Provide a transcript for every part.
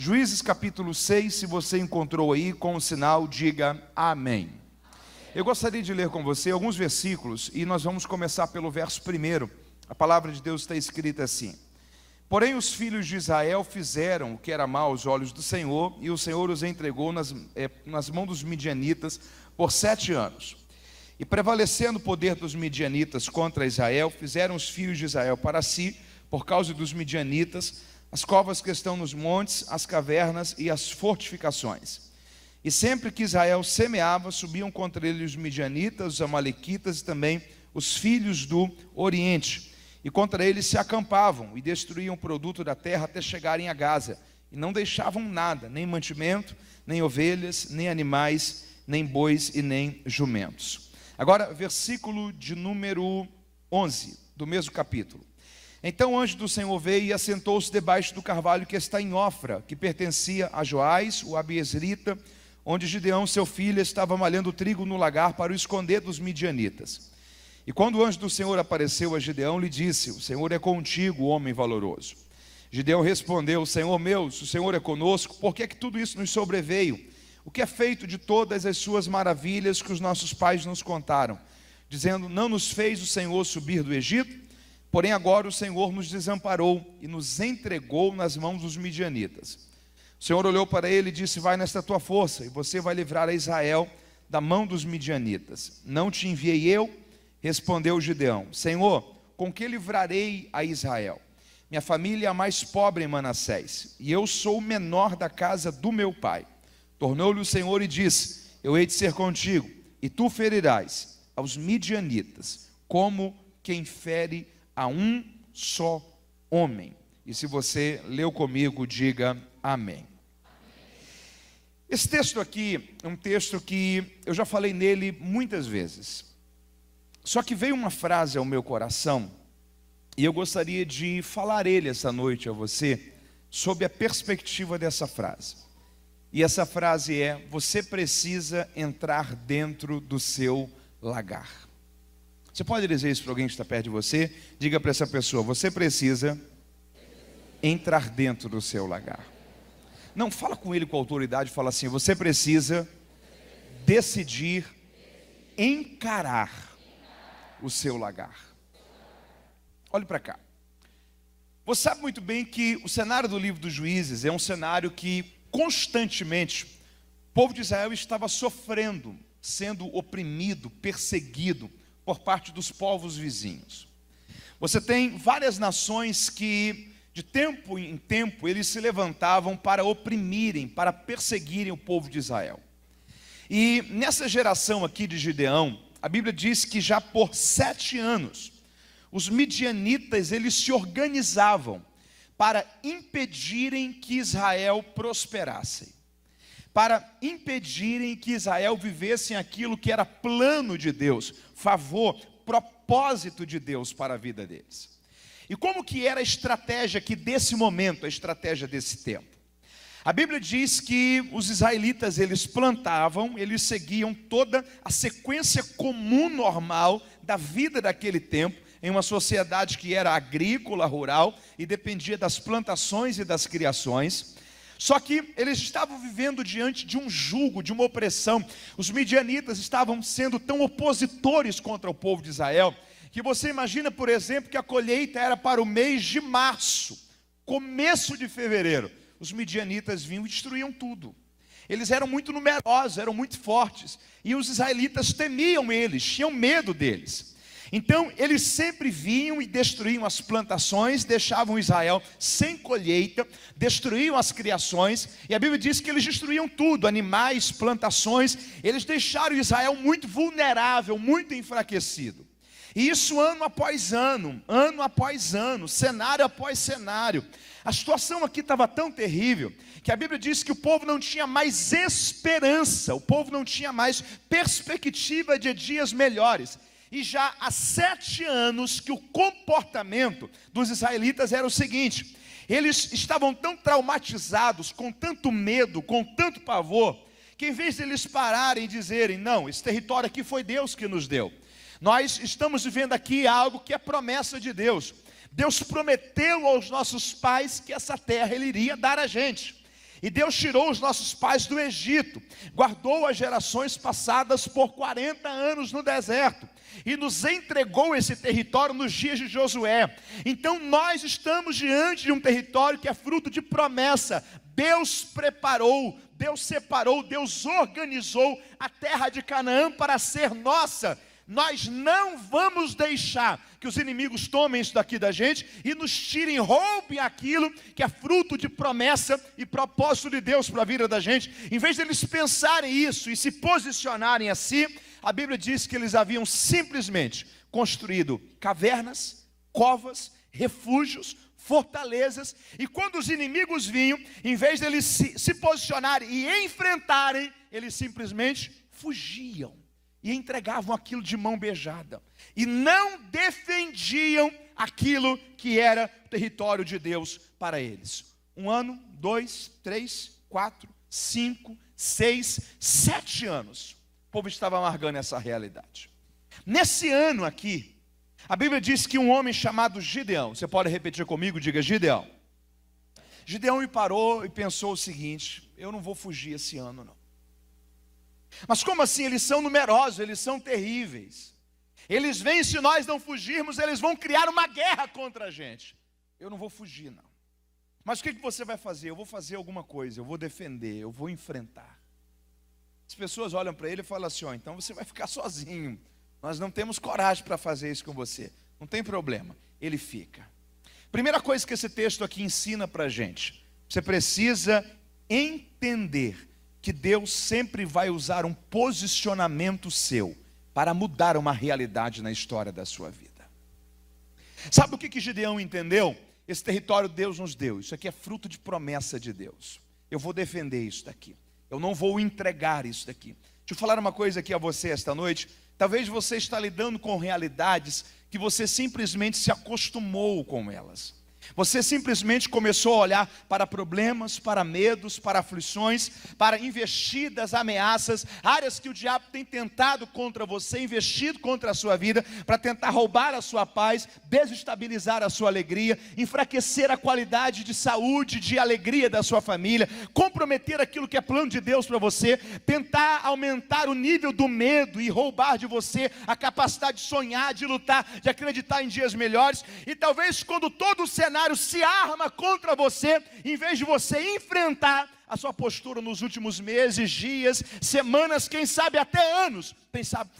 Juízes capítulo 6, se você encontrou aí, com o sinal, diga amém. Eu gostaria de ler com você alguns versículos e nós vamos começar pelo verso 1. A palavra de Deus está escrita assim: porém os filhos de Israel fizeram o que era mal aos olhos do Senhor, e o Senhor os entregou nas mãos dos midianitas por 7 anos. E prevalecendo o poder dos midianitas contra Israel, fizeram os filhos de Israel para si, por causa dos midianitas, as covas que estão nos montes, as cavernas e as fortificações. E sempre que Israel semeava, subiam contra ele os midianitas, os amalequitas e também os filhos do Oriente. E contra eles se acampavam e destruíam o produto da terra até chegarem a Gaza. E não deixavam nada, nem mantimento, nem ovelhas, nem animais, nem bois e nem jumentos. Agora, versículo de número 11, do mesmo capítulo. Então o anjo do Senhor veio e assentou-se debaixo do carvalho que está em Ofra, que pertencia a Joás, o abiezrita, onde Gideão, seu filho, estava malhando trigo no lagar para o esconder dos midianitas. E quando o anjo do Senhor apareceu a Gideão, lhe disse: o Senhor é contigo, homem valoroso. Gideão respondeu: Senhor meu, se o Senhor é conosco, por que é que tudo isso nos sobreveio? O que é feito de todas as suas maravilhas que os nossos pais nos contaram, dizendo: não nos fez o Senhor subir do Egito? Porém agora o Senhor nos desamparou e nos entregou nas mãos dos midianitas. O Senhor olhou para ele e disse: vai nesta tua força, e você vai livrar a Israel da mão dos midianitas. Não te enviei eu? Respondeu Gideão: Senhor, com que livrarei a Israel? Minha família é a mais pobre em Manassés, e eu sou o menor da casa do meu pai. Tornou-lhe o Senhor e disse: eu hei de ser contigo, e tu ferirás aos midianitas, como quem fere a um só homem. E se você leu comigo, diga amém. Esse texto aqui é um texto que eu já falei nele muitas vezes. Só que veio uma frase ao meu coração, e eu gostaria de falar ele essa noite a você, sob a perspectiva dessa frase. E essa frase é: você precisa entrar dentro do seu lagar. Você pode dizer isso para alguém que está perto de você? Diga para essa pessoa: você precisa entrar dentro do seu lagar. Não, fala com ele com autoridade, fala assim: você precisa decidir encarar o seu lagar. Olhe para cá. Você sabe muito bem que o cenário do livro dos Juízes é um cenário que constantemente o povo de Israel estava sofrendo, sendo oprimido, perseguido por parte dos povos vizinhos. Você tem várias nações que de tempo em tempo eles se levantavam para oprimirem, para perseguirem o povo de Israel. E nessa geração aqui de Gideão, a Bíblia diz que já por 7 anos os midianitas eles se organizavam para impedirem que Israel prosperasse, para impedirem que Israel vivesse aquilo que era plano de Deus, favor, propósito de Deus para a vida deles. E como que era a estratégia aqui desse momento, a estratégia desse tempo? A Bíblia diz que os israelitas eles plantavam, eles seguiam toda a sequência comum, normal da vida daquele tempo, em uma sociedade que era agrícola, rural, e dependia das plantações e das criações. Só que eles estavam vivendo diante de um jugo, de uma opressão. Os midianitas estavam sendo tão opositores contra o povo de Israel, que você imagina, por exemplo, que a colheita era para o mês de março, começo de fevereiro. Os midianitas vinham e destruíam tudo. Eles eram muito numerosos, eram muito fortes, e os israelitas temiam eles, tinham medo deles. Então eles sempre vinham e destruíam as plantações, deixavam Israel sem colheita, destruíam as criações, e a Bíblia diz que eles destruíam tudo, animais, plantações. Eles deixaram Israel muito vulnerável, muito enfraquecido. E isso ano após ano, cenário após cenário. A situação aqui estava tão terrível, que a Bíblia diz que o povo não tinha mais esperança, o povo não tinha mais perspectiva de dias melhores. E já há 7 anos que o comportamento dos israelitas era o seguinte: eles estavam tão traumatizados, com tanto medo, com tanto pavor, que em vez de eles pararem e dizerem: não, esse território aqui foi Deus que nos deu, nós estamos vivendo aqui algo que é promessa de Deus. Deus prometeu aos nossos pais que essa terra Ele iria dar a gente. E Deus tirou os nossos pais do Egito, guardou as gerações passadas por 40 anos no deserto, e nos entregou esse território nos dias de Josué. Então nós estamos diante de um território que é fruto de promessa. Deus preparou, Deus separou, Deus organizou a terra de Canaã para ser nossa. Nós não vamos deixar que os inimigos tomem isso daqui da gente e nos tirem, roubem aquilo que é fruto de promessa e propósito de Deus para a vida da gente. Em vez de eles pensarem isso e se posicionarem assim, a Bíblia diz que eles haviam simplesmente construído cavernas, covas, refúgios, fortalezas, e quando os inimigos vinham, em vez de eles se posicionarem e enfrentarem, eles simplesmente fugiam e entregavam aquilo de mão beijada, e não defendiam aquilo que era o território de Deus para eles. 1 ano, 2, 3, 4, 5, 6, 7 anos, o povo estava amargando essa realidade. Nesse ano aqui, a Bíblia diz que um homem chamado Gideão, você pode repetir comigo, diga Gideão. Gideão me parou e pensou o seguinte: eu não vou fugir esse ano não. Mas como assim? Eles são numerosos, eles são terríveis. Eles vêm, se nós não fugirmos, eles vão criar uma guerra contra a gente. Eu não vou fugir não. Mas o que você vai fazer? Eu vou fazer alguma coisa, eu vou defender, eu vou enfrentar. As pessoas olham para ele e falam assim: ó, então você vai ficar sozinho. Nós não temos coragem para fazer isso com você. Não tem problema, ele fica. Primeira coisa que esse texto aqui ensina para a gente: você precisa entender que Deus sempre vai usar um posicionamento seu para mudar uma realidade na história da sua vida. Sabe o que Gideão entendeu? Esse território Deus nos deu, isso aqui é fruto de promessa de Deus. Eu vou defender isso daqui, eu não vou entregar isso daqui. Deixa eu falar uma coisa aqui a você esta noite. Talvez você está lidando com realidades que você simplesmente se acostumou com elas. Você simplesmente começou a olhar para problemas, para medos, para aflições, para investidas, ameaças, áreas que o diabo tem tentado contra você, investido contra a sua vida, para tentar roubar a sua paz, desestabilizar a sua alegria, enfraquecer a qualidade de saúde, de alegria da sua família, comprometer aquilo que é plano de Deus para você, tentar aumentar o nível do medo e roubar de você a capacidade de sonhar, de lutar, de acreditar em dias melhores. E talvez quando todo o cenário se arma contra você, em vez de você enfrentar a sua postura nos últimos meses, dias, semanas, quem sabe até anos,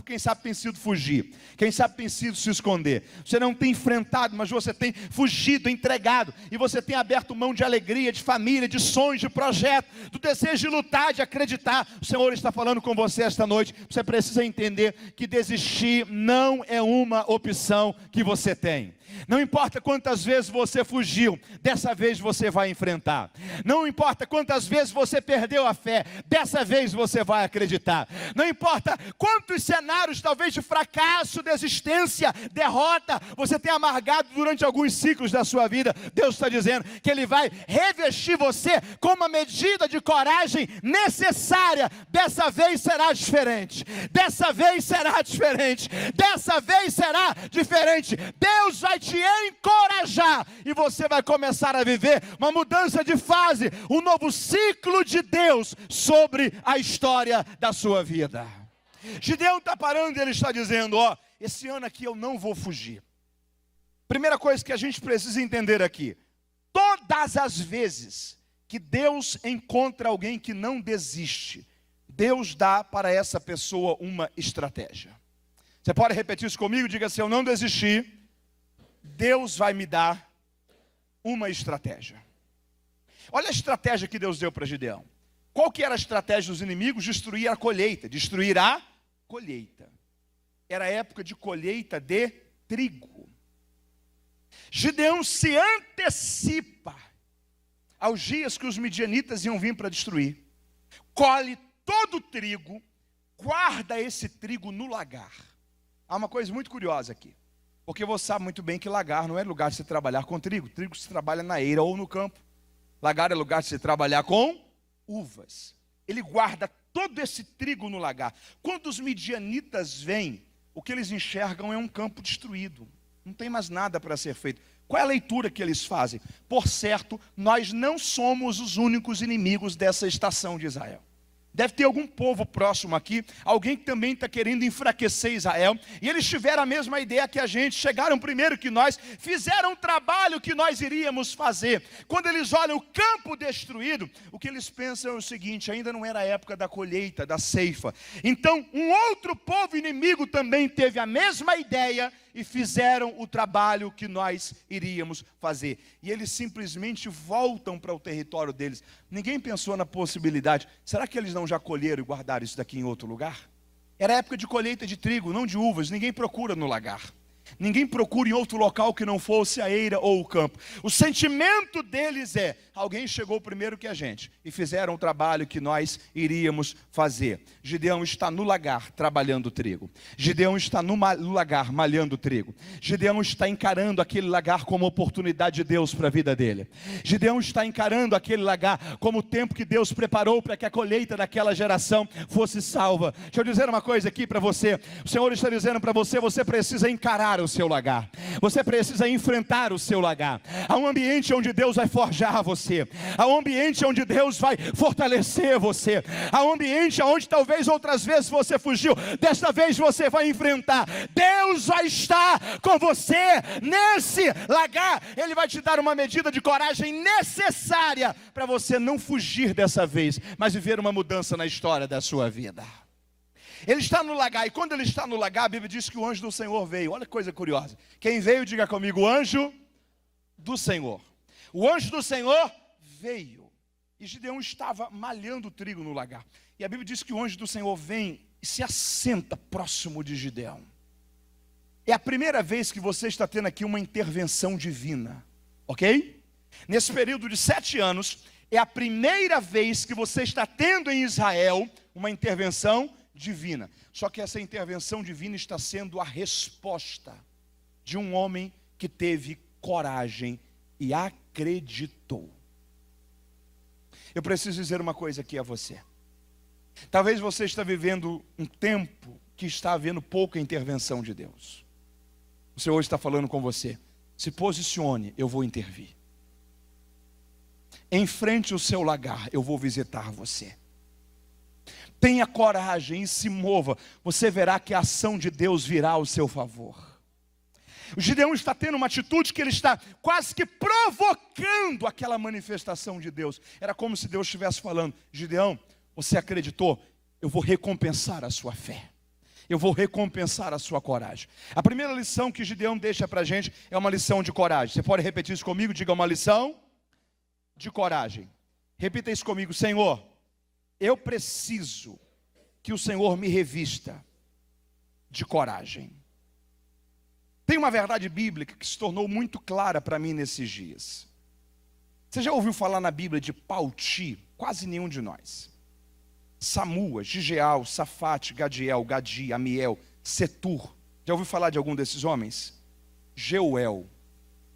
quem sabe tem sido fugir, quem sabe tem sido se esconder. Você não tem enfrentado, mas você tem fugido, entregado, e você tem aberto mão de alegria, de família, de sonhos, de projeto, do desejo de lutar, de acreditar. O Senhor está falando com você esta noite. Você precisa entender que desistir não é uma opção que você tem. Não importa quantas vezes você fugiu, dessa vez você vai enfrentar. Não importa quantas vezes você perdeu a fé, dessa vez você vai acreditar. Não importa quantos cenários, talvez de fracasso, desistência, derrota, você tenha amargado durante alguns ciclos da sua vida, Deus está dizendo que Ele vai revestir você com uma medida de coragem necessária. Dessa vez será diferente. Dessa vez será diferente. Dessa vez será diferente. Deus vai te encorajar e você vai começar a viver uma mudança de fase, um novo ciclo de Deus sobre a história da sua vida. Gideão está parando e ele está dizendo: ó, esse ano aqui eu não vou fugir. Primeira coisa que a gente precisa entender aqui: todas as vezes que Deus encontra alguém que não desiste, Deus dá para essa pessoa uma estratégia. Você pode repetir isso comigo? Diga: se eu não desistir, Deus vai me dar uma estratégia. Olha a estratégia que Deus deu para Gideão. Qual que era a estratégia dos inimigos? Destruir a colheita. Destruir a colheita. Era a época de colheita de trigo. Gideão se antecipa aos dias que os midianitas iam vir para destruir. Colhe todo o trigo, guarda esse trigo no lagar. Há uma coisa muito curiosa aqui. Porque você sabe muito bem que lagar não é lugar de se trabalhar com trigo. Trigo se trabalha na eira ou no campo. Lagar é lugar de se trabalhar com uvas. Ele guarda todo esse trigo no lagar. Quando os midianitas vêm, o que eles enxergam é um campo destruído. Não tem mais nada para ser feito. Qual é a leitura que eles fazem? Por certo, nós não somos os únicos inimigos dessa estação de Israel. Deve ter algum povo próximo aqui, alguém que também está querendo enfraquecer Israel, e eles tiveram a mesma ideia que a gente, chegaram primeiro que nós, fizeram o trabalho que nós iríamos fazer. Quando eles olham o campo destruído, o que eles pensam é o seguinte: ainda não era a época da colheita, da ceifa. Então, um outro povo inimigo também teve a mesma ideia, e fizeram o trabalho que nós iríamos fazer. E eles simplesmente voltam para o território deles. Ninguém pensou na possibilidade: será que eles não já colheram e guardaram isso daqui em outro lugar? Era época de colheita de trigo, não de uvas. Ninguém procura no lagar. Ninguém procura em outro local que não fosse a eira ou o campo. O sentimento deles é: alguém chegou primeiro que a gente e fizeram o trabalho que nós iríamos fazer. Gideão está no lagar trabalhando trigo. Gideão está no lagar malhando trigo. Gideão está encarando aquele lagar como oportunidade de Deus para a vida dele. Gideão está encarando aquele lagar como o tempo que Deus preparou para que a colheita daquela geração fosse salva. Deixa eu dizer uma coisa aqui para você. O Senhor está dizendo para você: você precisa encarar o seu lagar. Você precisa enfrentar o seu lagar. Há um ambiente onde Deus vai forjar você. Há um ambiente onde Deus vai fortalecer você. Há um ambiente onde talvez outras vezes você fugiu. Desta vez você vai enfrentar. Deus vai estar com você nesse lagar. Ele vai te dar uma medida de coragem necessária para você não fugir dessa vez, mas viver uma mudança na história da sua vida. Ele está no lagar, e quando ele está no lagar, a Bíblia diz que o anjo do Senhor veio. Olha que coisa curiosa. Quem veio, diga comigo: o anjo do Senhor. O anjo do Senhor veio. E Gideão estava malhando trigo no lagar. E a Bíblia diz que o anjo do Senhor vem e se assenta próximo de Gideão. É a primeira vez que você está tendo aqui uma intervenção divina, ok? Nesse período de 7 anos, é a primeira vez que você está tendo em Israel uma intervenção divina. Só que essa intervenção divina está sendo a resposta de um homem que teve coragem e acreditou. Eu preciso dizer uma coisa aqui a você. Talvez você está vivendo um tempo que está havendo pouca intervenção de Deus. O Senhor está falando com você: se posicione, eu vou intervir. Enfrente o seu lagar, eu vou visitar você. Tenha coragem e se mova. Você verá que a ação de Deus virá ao seu favor. O Gideão está tendo uma atitude que ele está quase que provocando aquela manifestação de Deus. Era como se Deus estivesse falando: Gideão, você acreditou? Eu vou recompensar a sua fé. Eu vou recompensar a sua coragem. A primeira lição que Gideão deixa para a gente é uma lição de coragem. Você pode repetir isso comigo? Diga: uma lição de coragem. Repita isso comigo: Senhor, eu preciso que o Senhor me revista de coragem. Tem uma verdade bíblica que se tornou muito clara para mim nesses dias. Você já ouviu falar na Bíblia de Pauti? Quase nenhum de nós. Samua, Gigeal, Safate, Gadiel, Gadi, Amiel, Setur. Já ouviu falar de algum desses homens? Jeuel,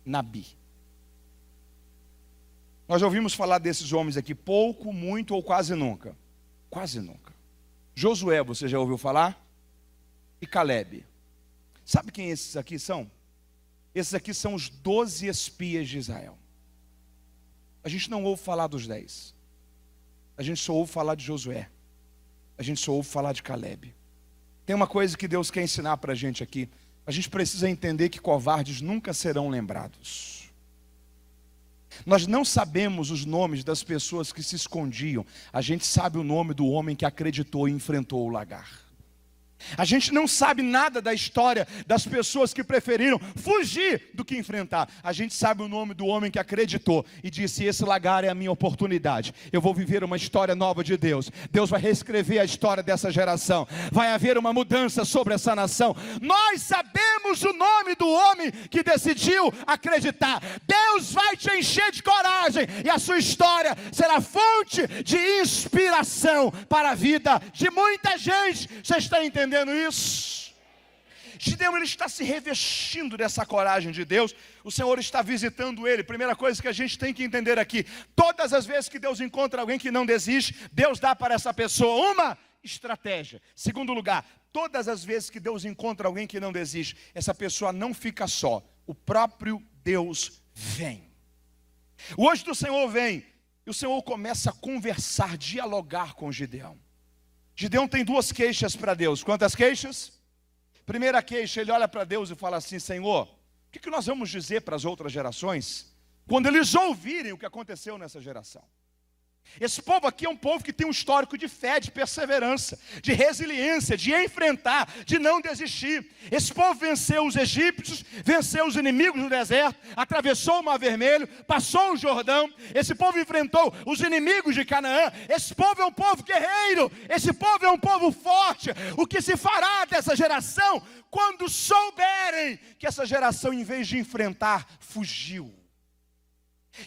Nabi. Nós já ouvimos falar desses homens aqui pouco, muito ou quase nunca. Quase nunca. Josué, você já ouviu falar? E Calebe. Sabe quem esses aqui são? Esses aqui são os 12 espias de Israel. A gente não ouve falar dos 10. A gente só ouve falar de Josué. A gente só ouve falar de Calebe. Tem uma coisa que Deus quer ensinar para a gente aqui. A gente precisa entender que covardes nunca serão lembrados. Nós não sabemos os nomes das pessoas que se escondiam. A gente sabe o nome do homem que acreditou e enfrentou o lagar. A gente não sabe nada da história das pessoas que preferiram fugir do que enfrentar. A gente sabe o nome do homem que acreditou e disse: esse lagar é a minha oportunidade. Eu vou viver uma história nova de Deus. Deus vai reescrever a história dessa geração. Vai haver uma mudança sobre essa nação. Nós sabemos o nome do homem que decidiu acreditar. Deus vai te encher de coragem e a sua história será fonte de inspiração para a vida de muita gente. Você está entendendo isso? Gideão, ele está se revestindo dessa coragem de Deus. O Senhor está visitando ele. Primeira coisa que a gente tem que entender aqui: todas as vezes que Deus encontra alguém que não desiste, Deus dá para essa pessoa uma estratégia. Segundo lugar, todas as vezes que Deus encontra alguém que não desiste, essa pessoa não fica só. o próprio Deus vem. O anjo do Senhor vem, e o Senhor começa a conversar, dialogar com Gideão. Gideão tem duas queixas para Deus. Quantas queixas? Primeira queixa, ele olha para Deus e fala assim: Senhor, o que nós vamos dizer para as outras gerações quando eles ouvirem o que aconteceu nessa geração? Esse povo aqui é um povo que tem um histórico de fé, de perseverança, de resiliência, de enfrentar, de não desistir. Esse povo venceu os egípcios, venceu os inimigos do deserto, atravessou o Mar Vermelho, passou o Jordão. Esse povo enfrentou os inimigos de Canaã. Esse povo é um povo guerreiro, esse povo é um povo forte. O que se fará dessa geração quando souberem que essa geração, em vez de enfrentar, fugiu?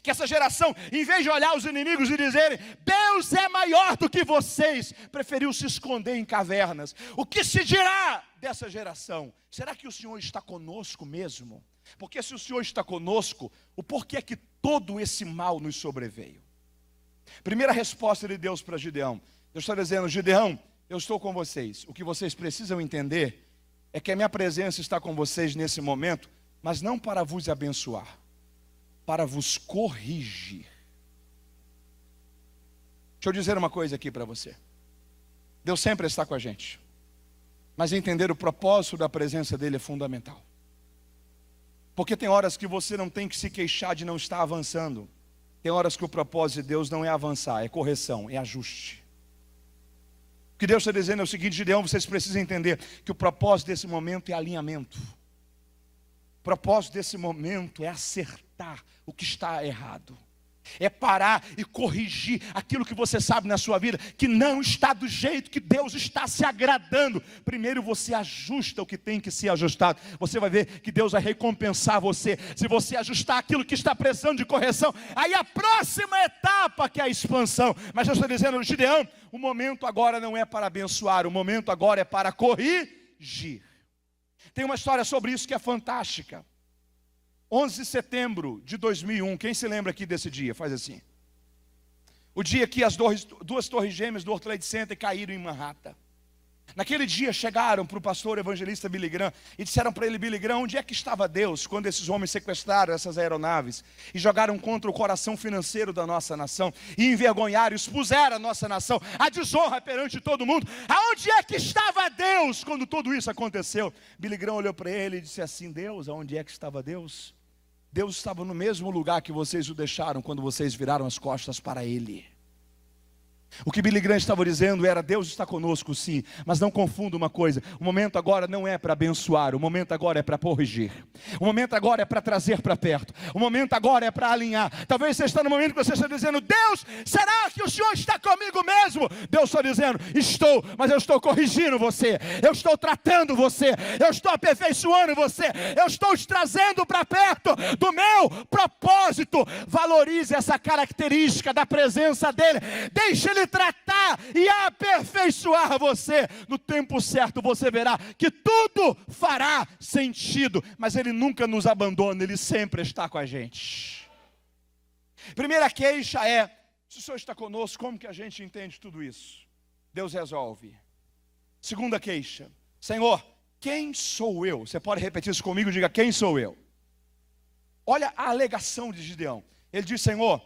Que essa geração, em vez de olhar os inimigos e dizerem: Deus é maior do que vocês, preferiu se esconder em cavernas. O que se dirá dessa geração? Será que o Senhor está conosco mesmo? Porque se o Senhor está conosco, o porquê é que todo esse mal nos sobreveio? Primeira resposta de Deus para Gideão. Deus está dizendo: Gideão, eu estou com vocês. O que vocês precisam entender é que a minha presença está com vocês nesse momento, mas não para vos abençoar, para vos corrigir. Deixa eu dizer uma coisa aqui para você. Deus sempre está com a gente, mas entender o propósito da presença dele é fundamental. Porque tem horas que você não tem que se queixar de não estar avançando. Tem horas que o propósito de Deus não é avançar, é correção, é ajuste. O que Deus está dizendo é o seguinte: Gideão, vocês precisam entender que o propósito desse momento é alinhamento. O propósito desse momento é acertar o que está errado. É parar e corrigir aquilo que você sabe na sua vida que não está do jeito que Deus está se agradando. Primeiro você ajusta o que tem que ser ajustado. Você vai ver que Deus vai recompensar você se você ajustar aquilo que está precisando de correção. Aí a próxima etapa, que é a expansão. Mas eu estou dizendo, Gideão, o momento agora não é para abençoar, o momento agora é para corrigir. Tem uma história sobre isso que é fantástica. 11 de setembro de 2001, quem se lembra aqui desse dia? Faz assim. O dia que as duas torres gêmeas do World Trade Center caíram em Manhattan. Naquele dia chegaram para o pastor evangelista Billy Graham e disseram para ele: Billy Graham, onde é que estava Deus quando esses homens sequestraram essas aeronaves e jogaram contra o coração financeiro da nossa nação e envergonharam, expuseram a nossa nação à desonra perante todo mundo? Aonde é que estava Deus quando tudo isso aconteceu? Billy Graham olhou para ele e disse assim: Deus, aonde é que estava Deus? Deus estava no mesmo lugar que vocês o deixaram quando vocês viraram as costas para Ele. O que Billy Graham estava dizendo era: Deus está conosco sim, mas não confunda uma coisa, o momento agora não é para abençoar, o momento agora é para corrigir, o momento agora é para trazer para perto, o momento agora é para alinhar. Talvez você está no momento que você está dizendo: Deus, será que o Senhor está comigo mesmo? Deus está dizendo: estou, mas eu estou corrigindo você, eu estou tratando você, eu estou aperfeiçoando você, eu estou te trazendo para perto do meu propósito. Valorize essa característica da presença dEle, deixe Ele tratar e aperfeiçoar você. No tempo certo você verá que tudo fará sentido, mas Ele nunca nos abandona, Ele sempre está com a gente. Primeira queixa é: se o Senhor está conosco, como que a gente entende tudo isso? Deus resolve. Segunda queixa: Senhor, quem sou eu? Você pode repetir isso comigo? Diga: quem sou eu? Olha a alegação de Gideão. Ele diz: Senhor,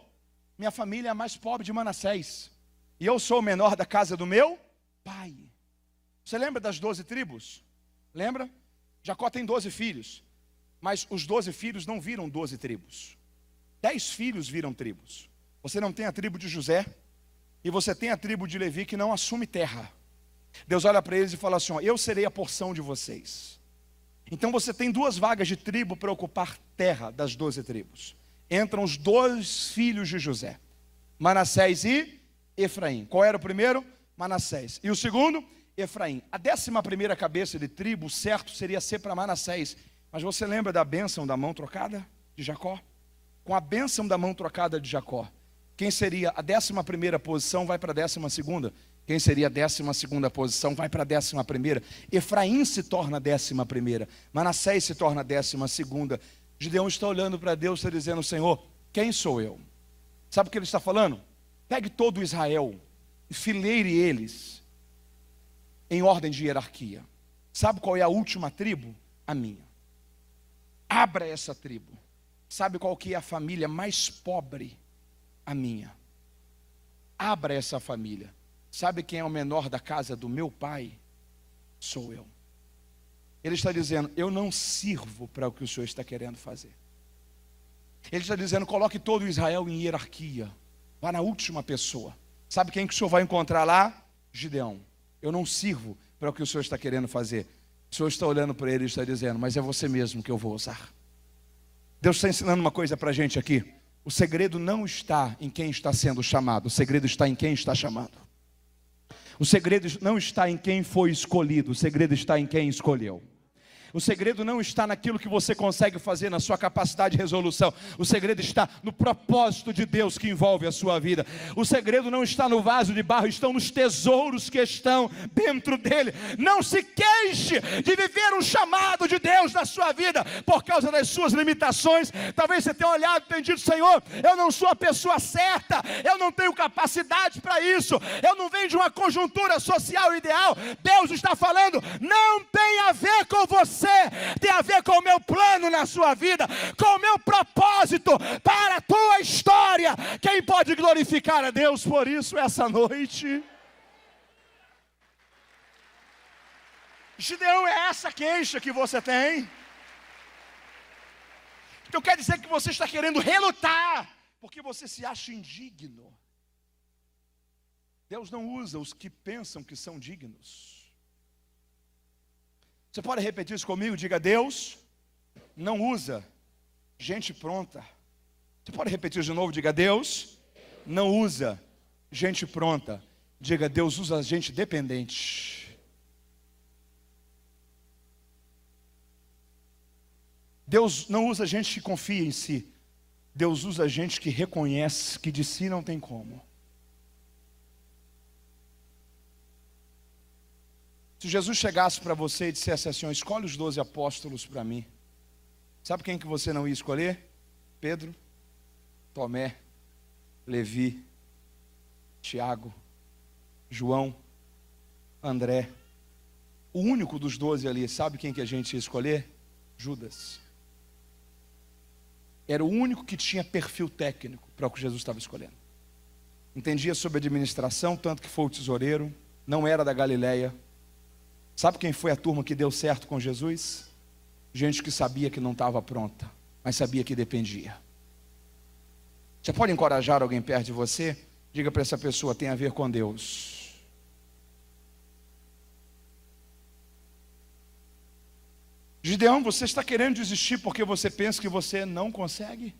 minha família é a mais pobre de Manassés, e eu sou o menor da casa do meu pai. Você lembra das 12 tribos? Lembra? Jacó tem 12 filhos, mas os 12 filhos não viram 12 tribos. 10 filhos viram tribos. Você não tem a tribo de José, e você tem a tribo de Levi que não assume terra. Deus olha para eles e fala assim: ó, eu serei a porção de vocês. Então você tem 2 vagas de tribo para ocupar terra das 12 tribos. Entram os 2 filhos de José, Manassés e Efraim. Qual era o primeiro? Manassés. E o segundo? Efraim. A 11ª cabeça de tribo, certo seria ser para Manassés. Mas você lembra da bênção da mão trocada de Jacó? Com a bênção da mão trocada de Jacó, quem seria a 11ª posição vai para a 12ª. Quem seria a 12ª posição vai para a 11ª. Efraim se torna a 11ª. Manassés se torna a 12ª. Gideão está olhando para Deus e está dizendo: Senhor, quem sou eu? Sabe o que ele está falando? Pegue todo Israel e fileire eles em ordem de hierarquia. Sabe qual é a última tribo? A minha. abra essa tribo. Sabe qual que é a família mais pobre? A minha. Abra essa família. Sabe quem é o menor da casa do meu pai? Sou eu. Ele está dizendo, eu não sirvo para o que o Senhor está querendo fazer. Ele está dizendo, coloque todo Israel em hierarquia. Vá na última pessoa. Sabe quem que o Senhor vai encontrar lá? Gideão. Eu não sirvo para o que o Senhor está querendo fazer. O Senhor está olhando para ele e está dizendo, mas é você mesmo que eu vou usar. Deus está ensinando uma coisa para a gente aqui. O segredo não está em quem está sendo chamado. O segredo está em quem está chamando. O segredo não está em quem foi escolhido. O segredo está em quem escolheu. O segredo não está naquilo que você consegue fazer, na sua capacidade de resolução. O segredo está no propósito de Deus que envolve a sua vida. O segredo não está no vaso de barro, estão nos tesouros que estão dentro dele. Não se queixe de viver um chamado de Deus na sua vida por causa das suas limitações. Talvez você tenha olhado e tenha dito, Senhor, eu não sou a pessoa certa, eu não tenho capacidade para isso, eu não venho de uma conjuntura social ideal. Deus está falando, não tem a ver com você, tem a ver com o meu plano na sua vida, com o meu propósito para a tua história. Quem pode glorificar a Deus por isso essa noite? Gideão, é essa queixa que você tem? Então quer dizer que você está querendo relutar porque você se acha indigno. Deus não usa os que pensam que são dignos. Você pode repetir isso comigo? Diga, Deus não usa gente pronta. Você pode repetir de novo? Diga, Deus não usa gente pronta. Diga, Deus usa gente dependente. Deus não usa gente que confia em si. Deus usa gente que reconhece que de si não tem como. Se Jesus chegasse para você e dissesse assim, escolhe os 12 apóstolos para mim. Sabe quem que você não ia escolher? Pedro, Tomé, Levi, Tiago, João, André. O único dos 12 ali, sabe quem que a gente ia escolher? Judas. Era o único que tinha perfil técnico para o que Jesus estava escolhendo. Entendia sobre administração, tanto que foi o tesoureiro, não era da Galileia. Sabe quem foi a turma que deu certo com Jesus? Gente que sabia que não estava pronta, mas sabia que dependia. Você pode encorajar alguém perto de você? Diga para essa pessoa, tem a ver com Deus. Gideão, você está querendo desistir porque você pensa que você não consegue?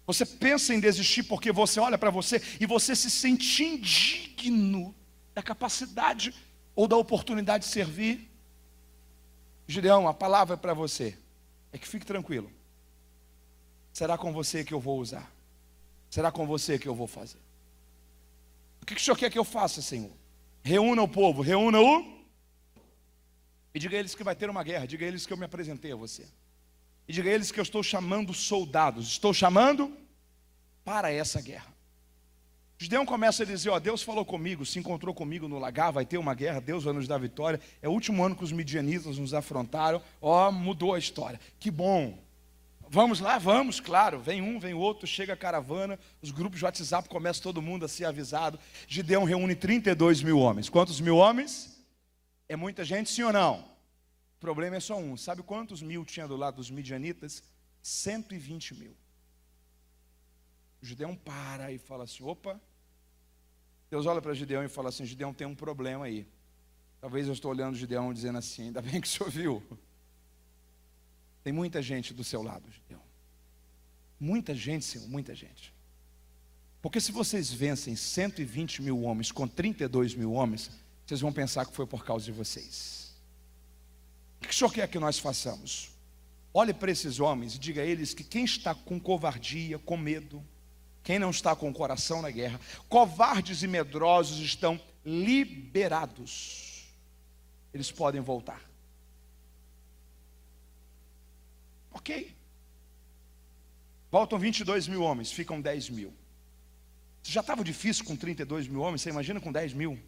Você pensa em desistir porque você olha para você e você se sente indigno da capacidade ou da oportunidade de servir? Gideão, a palavra para você é que fique tranquilo. Será com você que eu vou usar. Será com você que eu vou fazer. O que o Senhor quer que eu faça, Senhor? Reúna o povo, reúna-o. E diga a eles que vai ter uma guerra. Diga a eles que eu me apresentei a você. E diga a eles que eu estou chamando soldados. Estou chamando para essa guerra. Gideão começa a dizer, ó, Deus falou comigo, se encontrou comigo no lagar, vai ter uma guerra, Deus vai nos dar vitória. É o último ano que os midianitas nos afrontaram. Ó, mudou a história. Que bom. Vamos lá, vamos, claro. Vem um, vem outro, chega a caravana, os grupos de WhatsApp começam todo mundo a ser avisado. Gideão reúne 32 mil homens. Quantos mil homens? É muita gente, sim ou não? O problema é só um. Sabe quantos mil tinha do lado dos midianitas? 120 mil. O Gideão para e fala assim, opa. Deus olha para Gideão e fala assim, Gideão, tem um problema aí. Talvez eu estou olhando o Gideão dizendo assim, ainda bem que o senhor viu. Tem muita gente do seu lado, Gideão. Muita gente, Senhor, muita gente. Porque se vocês vencem 120 mil homens com 32 mil homens, vocês vão pensar que foi por causa de vocês. O que o senhor quer que nós façamos? Olhe para esses homens e diga a eles que quem está com covardia, com medo, quem não está com o coração na guerra, covardes e medrosos estão liberados. Eles podem voltar. Ok. Voltam 22 mil homens, ficam 10 mil. Já estava difícil com 32 mil homens, você imagina com 10 mil?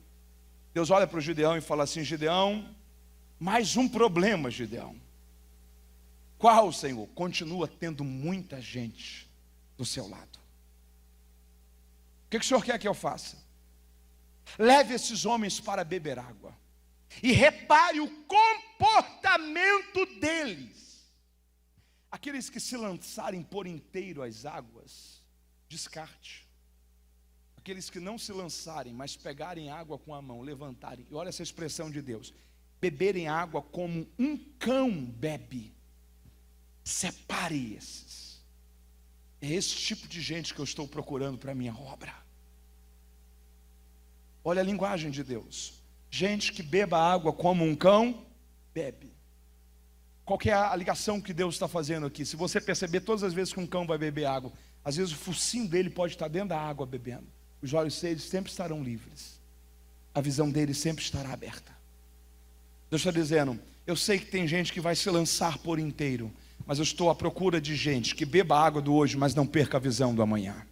Deus olha para o Gideão e fala assim, Gideão, mais um problema, Gideão. Qual, Senhor? Continua tendo muita gente do seu lado. O que o Senhor quer que eu faça? Leve esses homens para beber água e repare o comportamento deles. Aqueles que se lançarem por inteiro às águas, descarte. Aqueles que não se lançarem, mas pegarem água com a mão, levantarem, e olha essa expressão de Deus, beberem água como um cão bebe, separe esses. É esse tipo de gente que eu estou procurando para a minha obra. Olha a linguagem de Deus, gente que beba água como um cão bebe. Qual que é a ligação que Deus está fazendo aqui? Se você perceber, todas as vezes que um cão vai beber água, às vezes o focinho dele pode estar dentro da água bebendo. Os olhos deles sempre estarão livres. A visão deles sempre estará aberta. Deus está dizendo, eu sei que tem gente que vai se lançar por inteiro, mas eu estou à procura de gente que beba a água do hoje, mas não perca a visão do amanhã.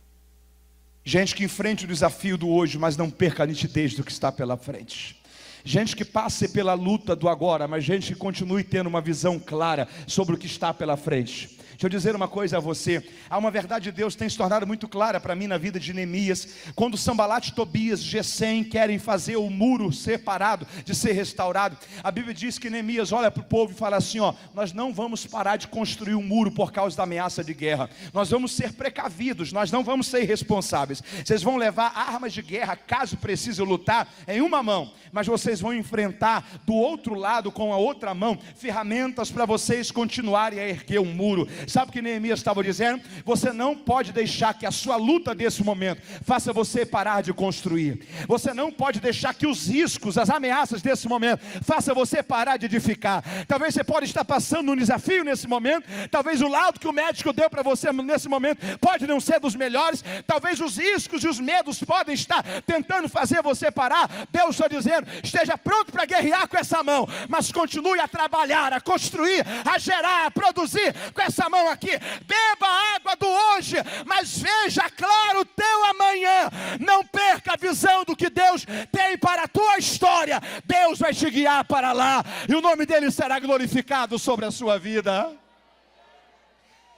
Gente que enfrente o desafio do hoje, mas não perca a nitidez do que está pela frente. Gente que passe pela luta do agora, mas gente que continue tendo uma visão clara sobre o que está pela frente. Deixa eu dizer uma coisa a você, há uma verdade de Deus que tem se tornado muito clara para mim na vida de Neemias. Quando Sambalat, Tobias, Gesem querem fazer o muro separado de ser restaurado, a Bíblia diz que Neemias olha para o povo e fala assim, nós não vamos parar de construir um muro por causa da ameaça de guerra, nós vamos ser precavidos, nós não vamos ser irresponsáveis. Vocês vão levar armas de guerra, caso precise lutar, em uma mão, mas vocês vão enfrentar do outro lado, com a outra mão, ferramentas para vocês continuarem a erguer um muro. Sabe o que Neemias estava dizendo? Você não pode deixar que a sua luta desse momento faça você parar de construir. Você não pode deixar que os riscos, as ameaças desse momento faça você parar de edificar. Talvez você pode estar passando um desafio nesse momento, talvez o laudo que o médico deu para você nesse momento pode não ser dos melhores, talvez os riscos e os medos podem estar tentando fazer você parar. Deus está dizendo, esteja pronto para guerrear com essa mão, mas continue a trabalhar, a construir, a gerar, a produzir com essa mão aqui. Beba a água do hoje, mas veja claro o teu amanhã. Não perca a visão do que Deus tem para a tua história. Deus vai te guiar para lá e o nome dele será glorificado sobre a sua vida.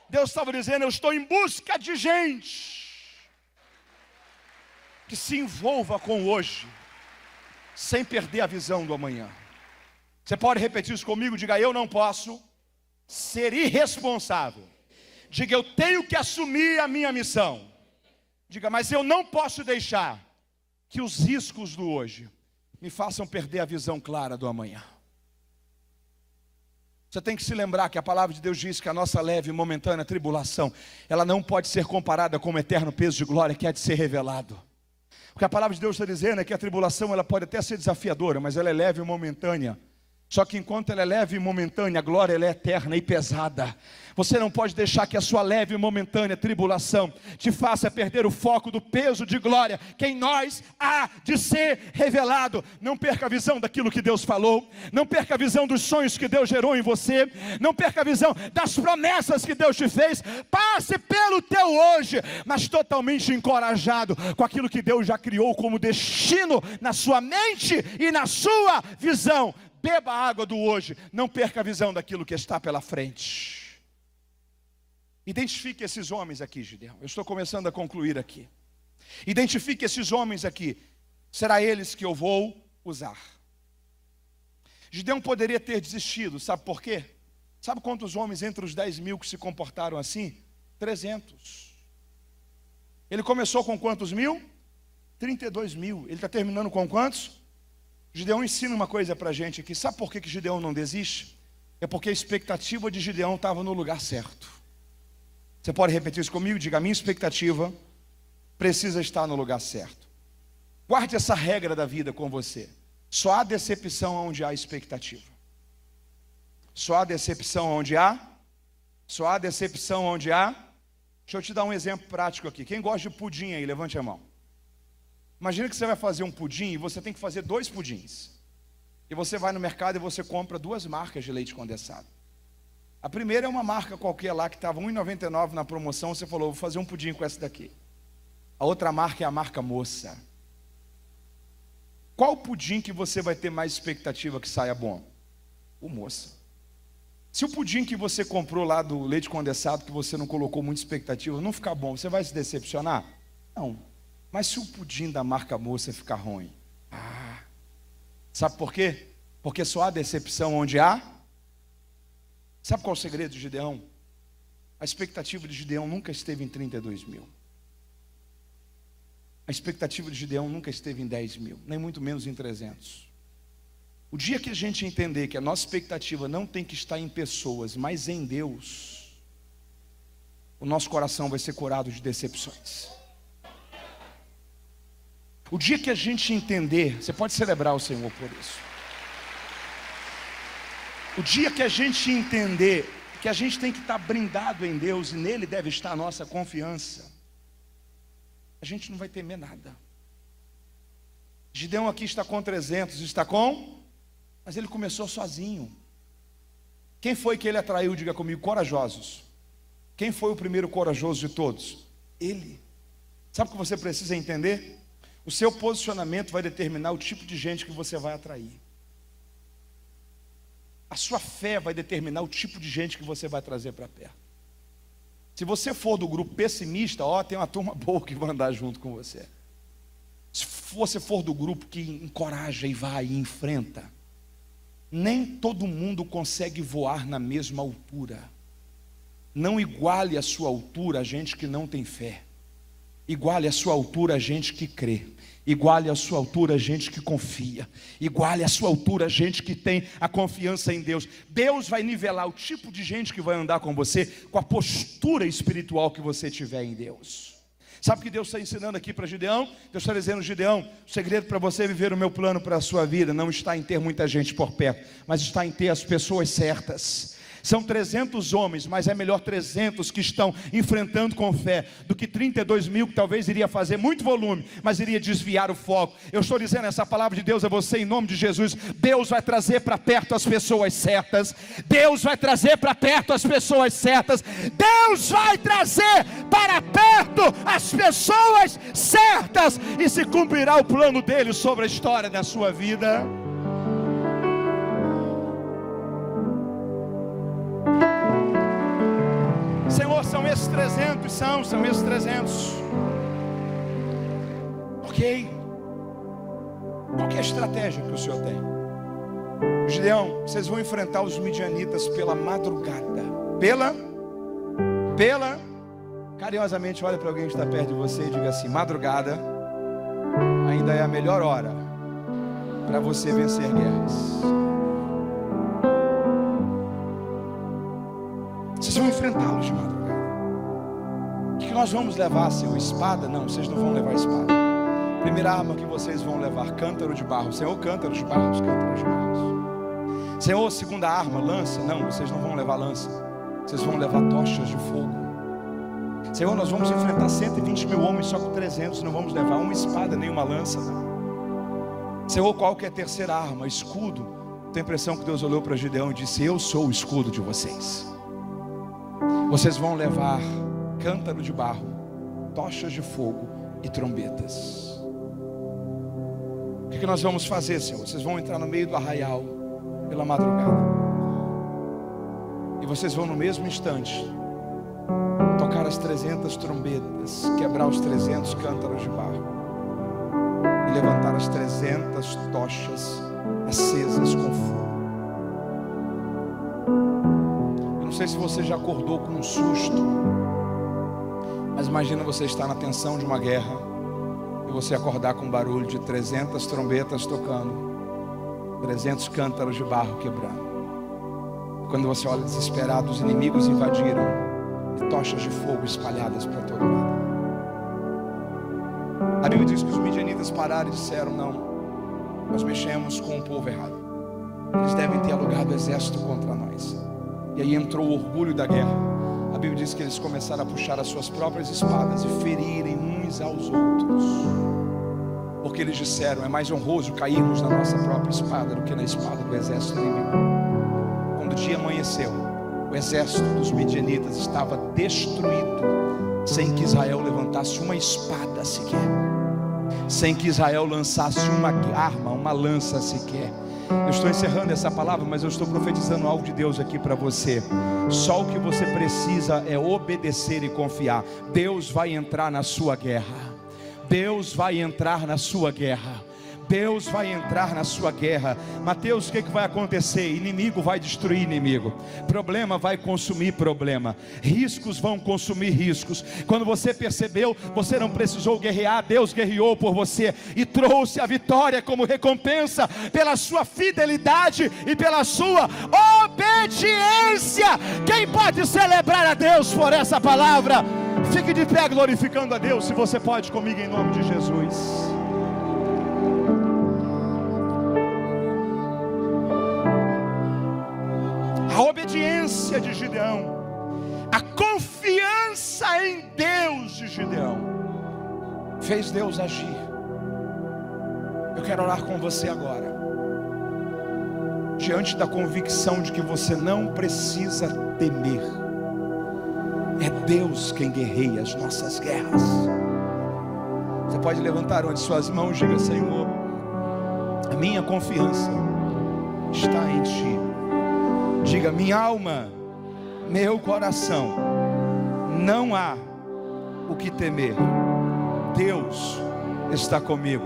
Deus estava dizendo, eu estou em busca de gente que se envolva com o hoje, sem perder a visão do amanhã. Você pode repetir isso comigo? Diga, eu não posso ser irresponsável. Diga, eu tenho que assumir a minha missão. Diga, mas eu não posso deixar que os riscos do hoje me façam perder a visão clara do amanhã. Você tem que se lembrar que a palavra de Deus diz que a nossa leve e momentânea tribulação, ela não pode ser comparada com o eterno peso de glória que há de ser revelado. O que a palavra de Deus está dizendo é que a tribulação ela pode até ser desafiadora, mas ela é leve e momentânea. Só que enquanto ela é leve e momentânea, a glória ela é eterna e pesada. Você não pode deixar que a sua leve e momentânea tribulação te faça perder o foco do peso de glória que em nós há de ser revelado. Não perca a visão daquilo que Deus falou, não perca a visão dos sonhos que Deus gerou em você, não perca a visão das promessas que Deus te fez. Passe pelo teu hoje, mas totalmente encorajado com aquilo que Deus já criou como destino na sua mente e na sua visão. Beba a água do hoje, não perca a visão daquilo que está pela frente. Identifique esses homens aqui, Gideão. Eu estou começando a concluir aqui. Identifique esses homens aqui. Será eles que eu vou usar. Gideão poderia ter desistido, sabe por quê? Sabe quantos homens entre os 10 mil que se comportaram assim? 300. Ele começou com quantos mil? 32 mil. Ele está terminando com quantos? Gideão ensina uma coisa para a gente aqui. Sabe por que Gideão não desiste? É porque a expectativa de Gideão estava no lugar certo. Você pode repetir isso comigo? Diga, a minha expectativa precisa estar no lugar certo. Guarde essa regra da vida com você. Só há decepção onde há expectativa. Só há decepção onde há. Só há decepção onde há. Deixa eu te dar um exemplo prático aqui. Quem gosta de pudim aí, levante a mão. Imagina que você vai fazer um pudim e você tem que fazer 2 pudins. E você vai no mercado e você compra 2 marcas de leite condensado. A primeira é uma marca qualquer lá que estava R$ 1,99 na promoção. Você falou, vou fazer um pudim com essa daqui. A outra marca é a marca Moça. Qual pudim que você vai ter mais expectativa que saia bom? O Moça. Se o pudim que você comprou lá do leite condensado, que você não colocou muita expectativa, não ficar bom, você vai se decepcionar? Não. Mas se o pudim da marca Moça ficar ruim? Sabe por quê? Porque só há decepção onde há. Sabe qual é o segredo de Gideão? A expectativa de Gideão nunca esteve em 32 mil. A expectativa de Gideão nunca esteve em 10 mil, nem muito menos em 300. O dia que a gente entender que a nossa expectativa não tem que estar em pessoas, mas em Deus, o nosso coração vai ser curado de decepções. O dia que a gente entender, você pode celebrar o Senhor por isso. O dia que a gente entender que a gente tem que estar brindado em Deus e nele deve estar a nossa confiança, a gente não vai temer nada. Gideão aqui está com 300, está com... Mas ele começou sozinho. Quem foi que ele atraiu? Diga comigo, corajosos. Quem foi o primeiro corajoso de todos? Ele. Sabe o que você precisa entender? O seu posicionamento vai determinar o tipo de gente que você vai atrair. A sua fé vai determinar o tipo de gente que você vai trazer para perto. Se você for do grupo pessimista, tem uma turma boa que vai andar junto com você. Se você for do grupo que encoraja e vai e enfrenta, nem todo mundo consegue voar na mesma altura. Não iguale a sua altura a gente que não tem fé. Iguale a sua altura a gente que crê. Iguale a sua altura a gente que confia. Iguale a sua altura a gente que tem a confiança em Deus. Deus vai nivelar o tipo de gente que vai andar com você com a postura espiritual que você tiver em Deus. Sabe o que Deus está ensinando aqui para Gideão? Deus está dizendo, Gideão, o segredo para você viver o meu plano para a sua vida não está em ter muita gente por perto, mas está em ter as pessoas certas. São 300 homens, mas é melhor 300 que estão enfrentando com fé do que 32 mil que talvez iria fazer muito volume, mas iria desviar o foco. Eu estou dizendo essa palavra de Deus a você em nome de Jesus. Deus vai trazer para perto as pessoas certas. Deus vai trazer para perto as pessoas certas. Deus vai trazer para perto as pessoas certas e se cumprirá o plano dele sobre a história da sua vida. Senhor, são esses 300, são esses 300. Ok. Qual que é a estratégia que o Senhor tem? Gideão, vocês vão enfrentar os midianitas pela madrugada. Carinhosamente olha para alguém que está perto de você e diga assim, madrugada ainda é a melhor hora para você vencer guerras. Vocês vão enfrentá-los de madrugada. O que nós vamos levar, Senhor? Espada? Não, vocês não vão levar espada. Primeira arma que vocês vão levar, cântaro de barro. Senhor, cântaro de barro, cântaro de barro. Senhor, segunda arma, lança. Não, vocês não vão levar lança. Vocês vão levar tochas de fogo. Senhor, nós vamos enfrentar 120 mil homens só com 300. Não vamos levar uma espada nem uma lança. Não. Senhor, qual que é a terceira arma? Escudo. Tenho a impressão que Deus olhou para Gideão e disse, eu sou o escudo de vocês. Vocês vão levar cântaro de barro, tochas de fogo e trombetas. O que nós vamos fazer, Senhor? Vocês vão entrar no meio do arraial pela madrugada. E vocês vão no mesmo instante tocar as 300 trombetas, quebrar os 300 cântaros de barro e levantar as 300 tochas acesas com fogo. Não sei se você já acordou com um susto, mas imagina você estar na tensão de uma guerra e você acordar com um barulho de 300 trombetas tocando, 300 cântaros de barro quebrando. Quando você olha desesperado, os inimigos invadiram e tochas de fogo espalhadas para todo lado. A Bíblia diz que os midianitas pararam e disseram, não, nós mexemos com o povo errado. Eles devem ter alugado exército contra nós. E aí entrou o orgulho da guerra. A Bíblia diz que eles começaram a puxar as suas próprias espadas e ferirem uns aos outros. Porque eles disseram, é mais honroso cairmos na nossa própria espada do que na espada do exército inimigo. Quando o dia amanheceu, o exército dos midianitas estava destruído, sem que Israel levantasse uma espada sequer, sem que Israel lançasse uma arma, uma lança sequer. Eu estou encerrando essa palavra, mas eu estou profetizando algo de Deus aqui para você. Só o que você precisa é obedecer e confiar. Deus vai entrar na sua guerra. Deus vai entrar na sua guerra. Deus vai entrar na sua guerra. Mateus, o que vai acontecer? Inimigo vai destruir inimigo, problema vai consumir problema, riscos vão consumir riscos. Quando você percebeu, você não precisou guerrear, Deus guerreou por você e trouxe a vitória como recompensa pela sua fidelidade e pela sua obediência. Quem pode celebrar a Deus por essa palavra? Fique de pé glorificando a Deus, se você pode, comigo, em nome de Jesus. A obediência de Gideão, a confiança em Deus de Gideão, fez Deus agir. Eu quero orar com você agora, diante da convicção de que você não precisa temer. É Deus quem guerreia as nossas guerras. Você pode levantar onde suas mãos e diga: Senhor, a minha confiança está em Ti. Diga: minha alma, meu coração, não há o que temer. Deus está comigo.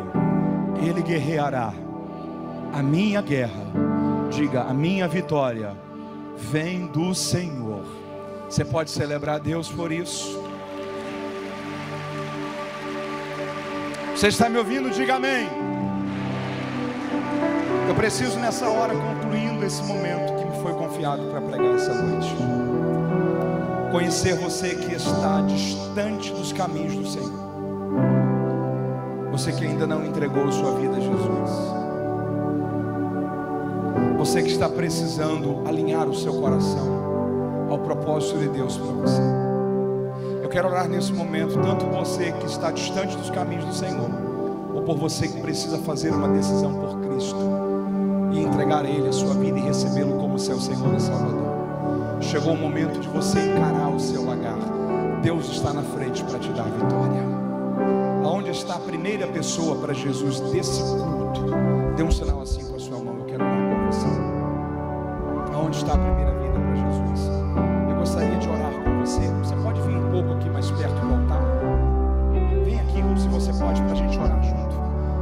Ele guerreará a minha guerra. Diga: a minha vitória vem do Senhor. Você pode celebrar a Deus por isso? Você está me ouvindo? Diga amém. Eu preciso nessa hora, concluindo esse momento que me foi confiado para pregar essa noite, conhecer você que está distante dos caminhos do Senhor, você que ainda não entregou sua vida a Jesus, você que está precisando alinhar o seu coração ao propósito de Deus para você. Eu quero orar nesse momento, tanto você que está distante dos caminhos do Senhor, ou por você que precisa fazer uma decisão por Cristo e entregar a Ele a sua vida e recebê-lo como seu Senhor e Salvador. Chegou o momento de você encarar o seu lagar. Deus está na frente para te dar vitória. Aonde está a primeira pessoa para Jesus desse culto? Dê um sinal assim com a sua mão. Eu quero orar por você. Aonde está a primeira vida para Jesus?